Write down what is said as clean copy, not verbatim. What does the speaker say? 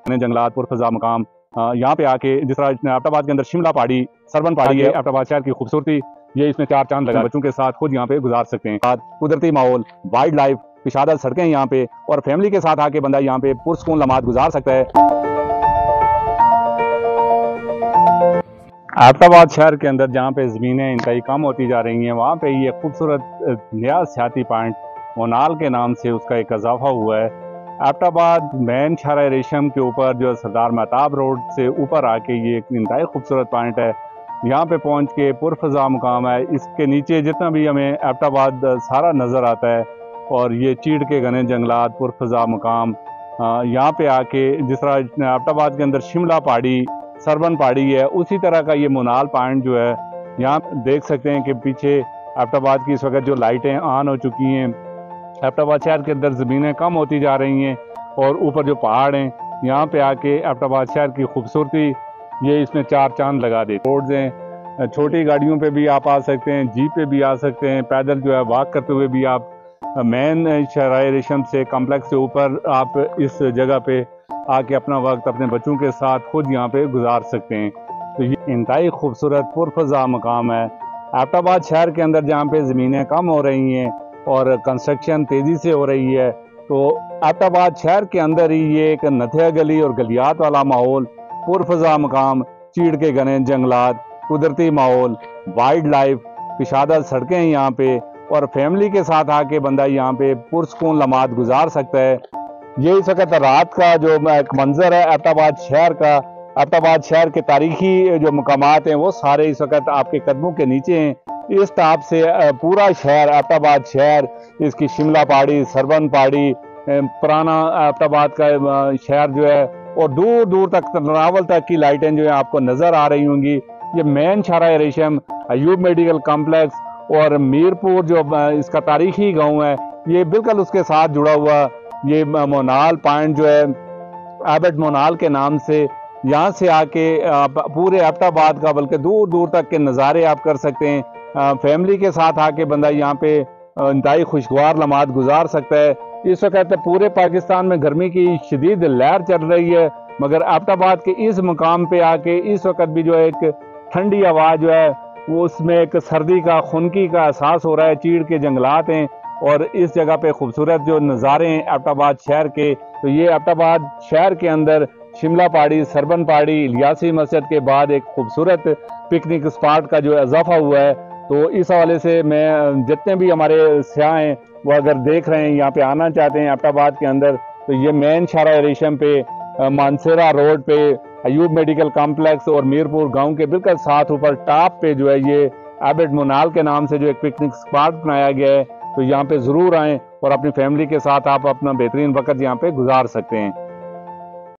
جنگلات پرفضا مقام یہاں پہ آ کے جس طرح ایبٹ آباد کے اندر شملہ پہاڑی سربن پہاڑی ہے، ایبٹ آباد شہر کی خوبصورتی یہ اس میں چار چاند لگا بچوں کے ساتھ خود یہاں پہ گزار سکتے ہیں۔ قدرتی ماحول، وائلڈ لائف، کشادہ سڑکیں یہاں پہ، اور فیملی کے ساتھ آ کے بندہ یہاں پہ پرسکون لمحات گزار سکتا ہے۔ ایبٹ آباد شہر کے اندر جہاں پہ زمینیں انتہائی کم ہوتی جا رہی ہیں، وہاں پہ یہ خوبصورت نیا سیاحتی پوائنٹ مونال کے نام سے اس کا ایک اضافہ ہوا ہے۔ ایبٹ آباد مین شاہراہ ریشم کے اوپر جو سردار مہتاب روڈ سے اوپر آ کے یہ ایک انتہائی خوبصورت پوائنٹ ہے، یہاں پہ پہنچ کے پرفضا مقام ہے۔ اس کے نیچے جتنا بھی ہمیں ایبٹ آباد سارا نظر آتا ہے، اور یہ چیڑ کے گھنے جنگلات، پرفضا مقام یہاں پہ آ کے جس طرح ایبٹ آباد کے اندر شملہ پہاڑی سربن پہاڑی ہے، اسی طرح کا یہ مونال پوائنٹ جو ہے یہاں دیکھ سکتے ہیں کہ پیچھے ایبٹ آباد کی اس وقت جو لائٹیں آن ہو چکی ہیں۔ ایبٹ آباد شہر کے اندر زمینیں کم ہوتی جا رہی ہیں، اور اوپر جو پہاڑ ہیں یہاں پہ آ کے ایبٹ آباد شہر کی خوبصورتی یہ اس میں چار چاند لگا دیتے۔ روڈز ہیں، چھوٹی گاڑیوں پہ بھی آپ آ سکتے ہیں، جیپ پہ بھی آ سکتے ہیں، پیدل جو ہے واک کرتے ہوئے بھی آپ مین شاہراہ ریشم سے کمپلیکس سے اوپر آپ اس جگہ پہ آ کے اپنا وقت اپنے بچوں کے ساتھ خود یہاں پہ گزار سکتے ہیں۔ تو یہ انتہائی خوبصورت پرفضا مقام ہے ایبٹ آباد شہر کے اندر، جہاں پہ زمینیں کم ہو رہی ہیں اور کنسٹرکشن تیزی سے ہو رہی ہے۔ تو ایبٹ آباد شہر کے اندر ہی یہ ایک نتھیا گلی اور گلیات والا ماحول، پرفضا مقام، چیڑ کے گھنے جنگلات، قدرتی ماحول، وائلڈ لائف، کشادہ سڑکیں یہاں پہ، اور فیملی کے ساتھ آ کے بندہ یہاں پہ پرسکون لمحات گزار سکتا ہے۔ یہ اس وقت رات کا جو ایک منظر ہے ایبٹ آباد شہر کا، ایبٹ آباد شہر کے تاریخی جو مقامات ہیں وہ سارے اس وقت آپ کے قدموں کے نیچے ہیں۔ اس ٹاپ سے پورا شہر ایبٹ آباد شہر، اس کی شملہ پہاڑی، سربن پہاڑی، پرانا ایبٹ آباد کا شہر جو ہے، اور دور دور تک تناول تک کی لائٹیں جو ہیں آپ کو نظر آ رہی ہوں گی۔ یہ مین شاہراہ ریشم، ایوب میڈیکل کمپلیکس اور میرپور جو اس کا تاریخی گاؤں ہے، یہ بالکل اس کے ساتھ جڑا ہوا یہ مونال پوائنٹ جو ہے ایبٹ مونال کے نام سے، یہاں سے آ کے پورے ایبٹ آباد کا بلکہ دور دور تک کے نظارے آپ کر سکتے ہیں۔ فیملی کے ساتھ آ کے بندہ یہاں پہ انتہائی خوشگوار لمحات گزار سکتا ہے۔ اس وقت پورے پاکستان میں گرمی کی شدید لہر چل رہی ہے، مگر ایبٹ آباد کے اس مقام پہ آ کے اس وقت بھی جو ہے ایک ٹھنڈی ہوا جو ہے وہ اس میں ایک سردی کا خنکی کا احساس ہو رہا ہے۔ چیڑ کے جنگلات ہیں، اور اس جگہ پہ خوبصورت جو نظارے ہیں ایبٹ آباد شہر کے، تو یہ ایبٹ آباد شہر کے اندر شملہ پہاڑی، سربن پہاڑی، الیاسی مسجد کے بعد ایک خوبصورت پکنک اسپاٹ کا جو اضافہ ہوا ہے۔ تو اس حوالے سے میں جتنے بھی ہمارے سیاح ہیں وہ اگر دیکھ رہے ہیں، یہاں پہ آنا چاہتے ہیں ایبٹ آباد کے اندر، تو یہ مین شاہراہ ریشم پہ، مانسیرا روڈ پہ، ایوب میڈیکل کمپلیکس اور میرپور گاؤں کے بالکل ساتھ اوپر ٹاپ پہ جو ہے یہ ایبٹ مونال کے نام سے جو ایک پکنک اسپاٹ بنایا گیا ہے۔ تو یہاں پہ ضرور آئیں اور اپنی فیملی کے ساتھ آپ اپنا بہترین وقت یہاں پہ گزار سکتے ہیں۔